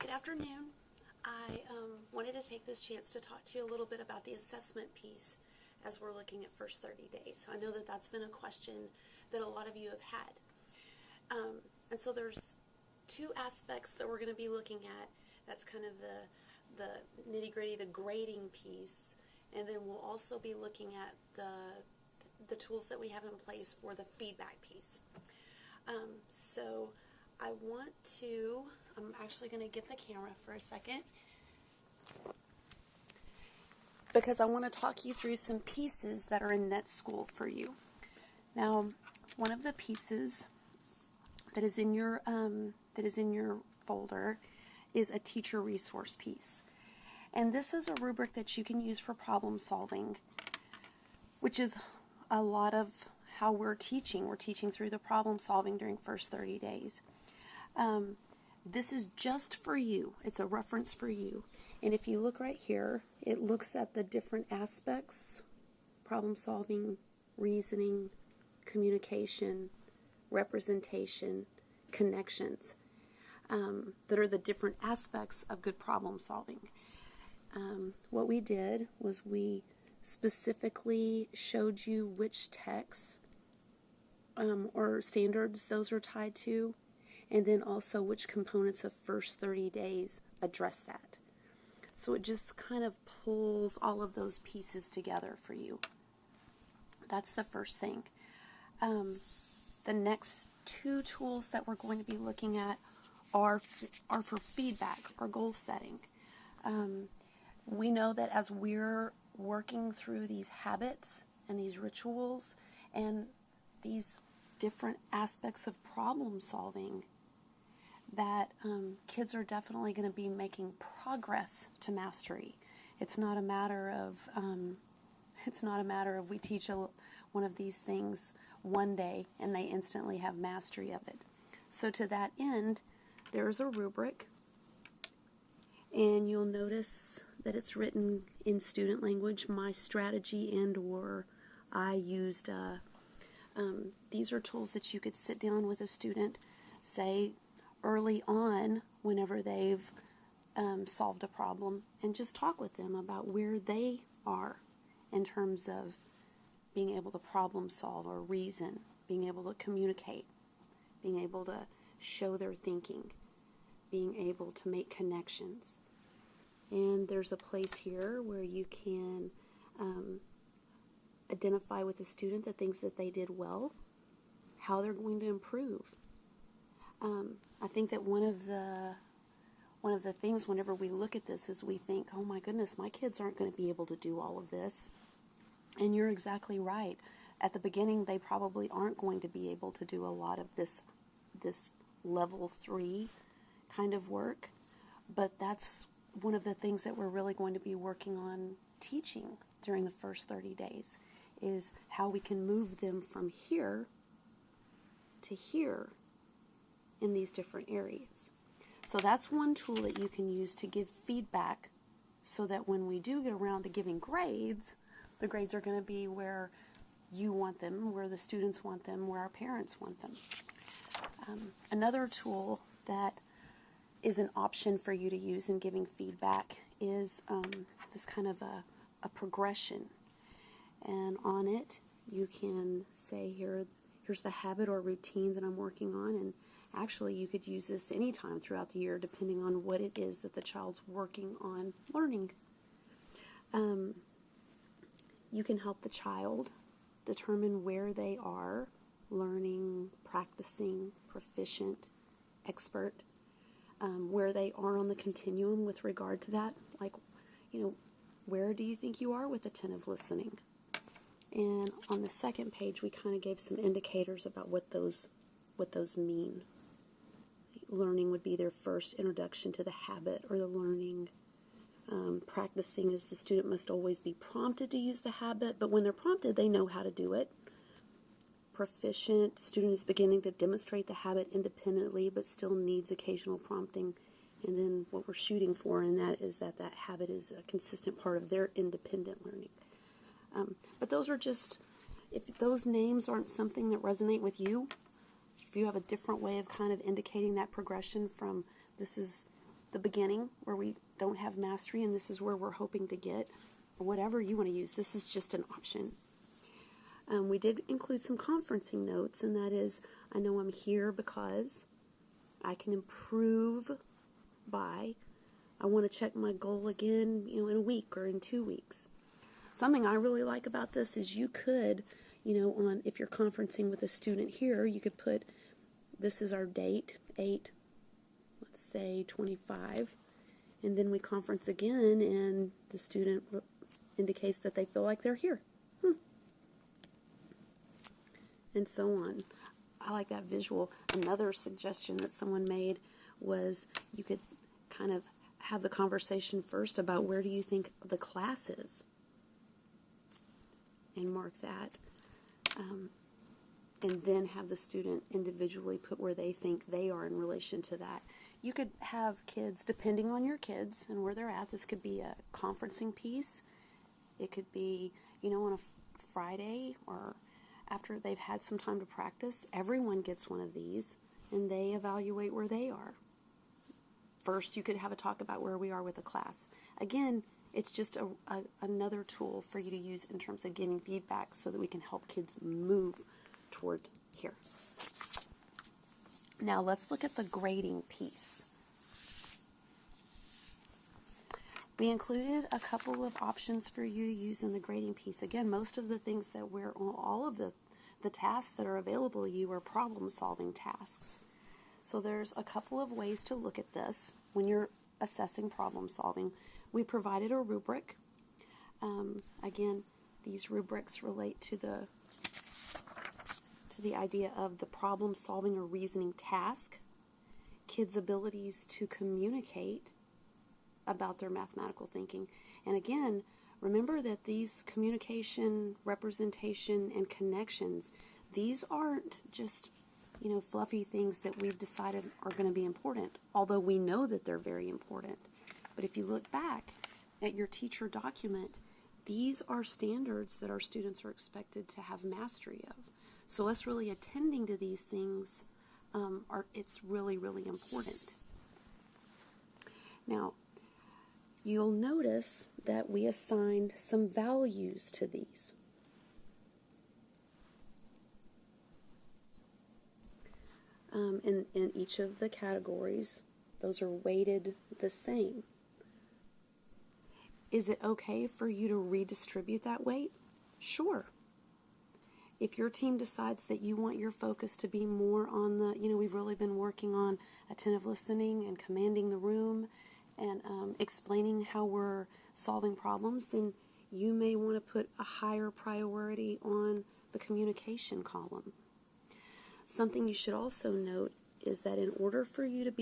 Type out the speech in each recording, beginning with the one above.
Good afternoon. I wanted to take this chance to talk to you a little bit about the assessment piece as we're looking at first 30 days. I know that that's been a question that a lot of you have had. And so there's two aspects that we're going to be looking at. That's kind of the nitty-gritty, the grading piece, and then we'll also be looking at the tools that we have in place for the feedback piece. So I'm actually going to get the camera for a second because I want to talk you through some pieces that are in NetSchool for you. Now, one of the pieces that is in your folder is a teacher resource piece. And this is a rubric that you can use for problem solving, which is a lot of how we're teaching. We're teaching through the problem solving during first 30 days. This is just for you. It's a reference for you. And if you look right here, it looks at the different aspects: problem solving, reasoning, communication, representation, connections, that are the different aspects of good problem solving. What we did was we specifically showed you which texts or standards those are tied to, and then also which components of first 30 days address that. So it just kind of pulls all of those pieces together for you. That's the first thing. The next two tools that we're going to be looking at are for feedback or goal setting. We know that as we're working through these habits and these rituals and these different aspects of problem solving, that kids are definitely going to be making progress to mastery. It's not a matter of we teach one of these things one day and they instantly have mastery of it. So to that end, there's a rubric, and you'll notice that it's written in student language, my strategy, and/or I used. These are tools that you could sit down with a student, say early on, whenever they've solved a problem, and just talk with them about where they are in terms of being able to problem solve or reason, being able to communicate, being able to show their thinking, being able to make connections. And there's a place here where you can identify with the student the things that they did well, how they're going to improve. I think that one of the things whenever we look at this is we think, oh my goodness, my kids aren't going to be able to do all of this. And you're exactly right. At the beginning, they probably aren't going to be able to do a lot of this level 3 kind of work. But that's one of the things that we're really going to be working on teaching during the first 30 days, is how we can move them from here to here in these different areas. So that's one tool that you can use to give feedback, so that when we do get around to giving grades, the grades are going to be where you want them, where the students want them, where our parents want them. Another tool that is an option for you to use in giving feedback is this kind of a progression. And on it, you can say, here's the habit or routine that I'm working on. And actually, you could use this anytime throughout the year, depending on what it is that the child's working on learning. You can help the child determine where they are learning, practicing, proficient, expert, where they are on the continuum with regard to that. Like, where do you think you are with attentive listening? And on the second page, we kind of gave some indicators about what those mean. Learning would be their first introduction to the habit or the learning. Practicing is the student must always be prompted to use the habit, but when they're prompted, they know how to do it. Proficient, student is beginning to demonstrate the habit independently, but still needs occasional prompting. And then what we're shooting for in that is that habit is a consistent part of their independent learning. But those are just, if those names aren't something that resonate with you, if you have a different way of kind of indicating that progression from this is the beginning where we don't have mastery and this is where we're hoping to get, or whatever you want to use. This is just an option. We did include some conferencing notes, and that is, I know I'm here because I can improve by, I want to check my goal again, in a week or in 2 weeks. Something I really like about this is you could, if you're conferencing with a student here, you could put, this is our date, 8, let's say 25, and then we conference again, and the student indicates that they feel like they're here. And so on. I like that visual. Another suggestion that someone made was you could kind of have the conversation first about where do you think the class is, and mark that, and then have the student individually put where they think they are in relation to that. You could have kids, depending on your kids and where they're at, this could be a conferencing piece. It could be, on a Friday or after they've had some time to practice, everyone gets one of these, and they evaluate where they are. First, you could have a talk about where we are with the class. Again, it's just another tool for you to use in terms of getting feedback so that we can help kids move toward here. Now, let's look at the grading piece. We included a couple of options for you to use in the grading piece. Again, most of the things that all of the tasks that are available to you are problem-solving tasks. So there's a couple of ways to look at this when you're assessing problem-solving. We provided a rubric. Again, these rubrics relate to the idea of the problem-solving or reasoning task, kids' abilities to communicate about their mathematical thinking. And again, remember that these communication, representation, and connections, these aren't just, fluffy things that we've decided are going to be important, although we know that they're very important. But if you look back at your teacher document, these are standards that our students are expected to have mastery of. So us really attending to these things, it's really, really important. Now, you'll notice that we assigned some values to these. In each of the categories, those are weighted the same. Is it okay for you to redistribute that weight? Sure. If your team decides that you want your focus to be more on we've really been working on attentive listening and commanding the room and explaining how we're solving problems, then you may want to put a higher priority on the communication column. Something you should also note is that in order for you to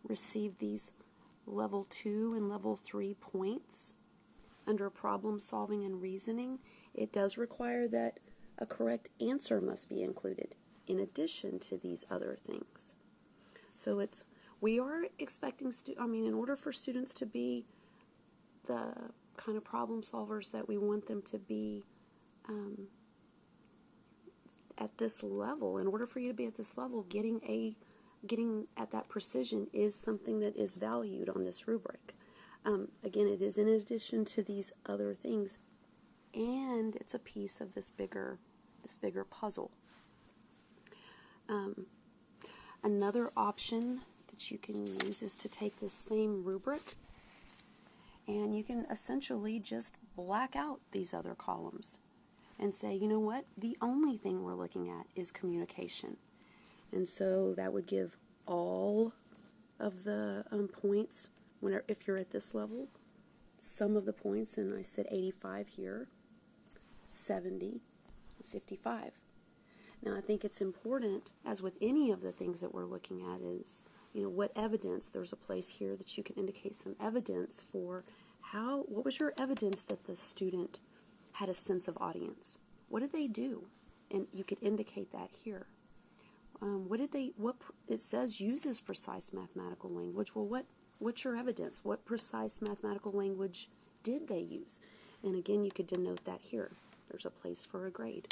receive these level 2 and level 3 points under problem solving and reasoning, it does require that a correct answer must be included in addition to these other things. So we are expecting, in order for students to be the kind of problem solvers that we want them to be at this level, in order for you to be at this level, getting at that precision is something that is valued on this rubric. Again, it is in addition to these other things, and it's a piece of this bigger puzzle. Another option that you can use is to take this same rubric and you can essentially just black out these other columns and say, you know what, the only thing we're looking at is communication. And so that would give all of the points, if you're at this level, some of the points, and I said 85 here, 70, 55. Now I think it's important, as with any of the things that we're looking at, is, what evidence, there's a place here that you can indicate some evidence for what was your evidence that the student had a sense of audience? What did they do? And you could indicate that here. It says uses precise mathematical language. Well, what's your evidence? What precise mathematical language did they use? And again, you could denote that here. There's a place for a grade.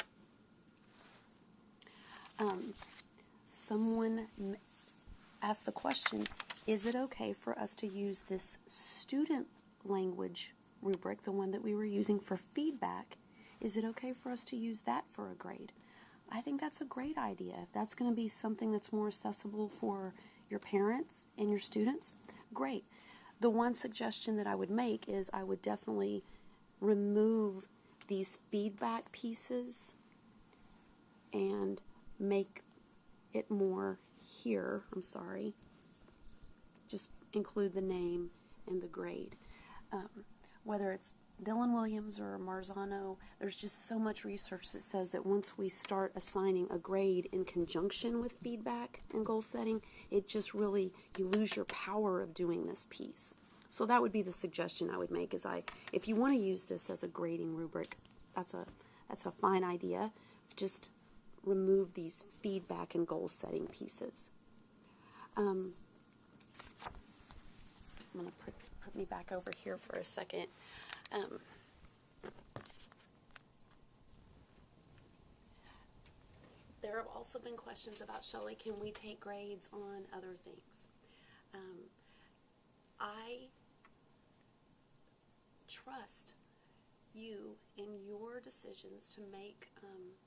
Someone asked the question, is it okay for us to use this student language rubric, the one that we were using for feedback, is it okay for us to use that for a grade? I think that's a great idea. If that's going to be something that's more accessible for your parents and your students, great. The one suggestion that I would make is I would definitely remove these feedback pieces and make it more here. I'm sorry. Just include the name and the grade. Whether it's Dylan Williams or Marzano, there's just so much research that says that once we start assigning a grade in conjunction with feedback and goal setting, it just really, you lose your power of doing this piece. So that would be the suggestion I would make, is if you want to use this as a grading rubric, that's a fine idea. Just remove these feedback and goal setting pieces. I'm going to put me back over here for a second. There have also been questions about, Shelley, can we take grades on other things? I trust you in your decisions to make,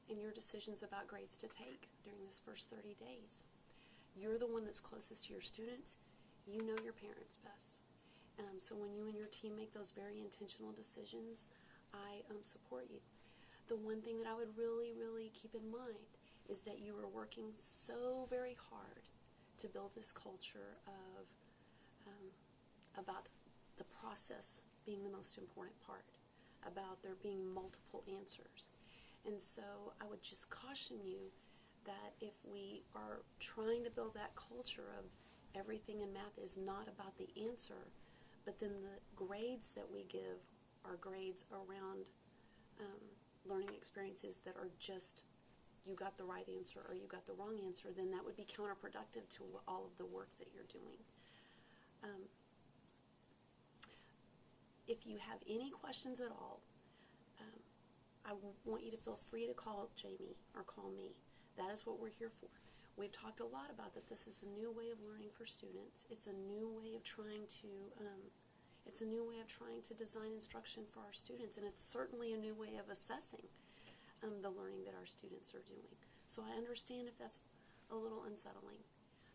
in your decisions about grades to take during this first 30 days. You're the one that's closest to your students. You know your parents best. So when you and your team make those very intentional decisions, I support you. The one thing that I would really, really keep in mind is that you are working so very hard to build this culture of about the process being the most important part, about there being multiple answers. And so I would just caution you that if we are trying to build that culture of everything in math is not about the answer, but then the grades that we give are grades around learning experiences that are just you got the right answer or you got the wrong answer, then that would be counterproductive to all of the work that you're doing. If you have any questions at all, I want you to feel free to call Jamie or call me. That is what we're here for. We've talked a lot about that this is a new way of learning for students. It's a new way of trying to design instruction for our students, and it's certainly a new way of assessing the learning that our students are doing. So I understand if that's a little unsettling.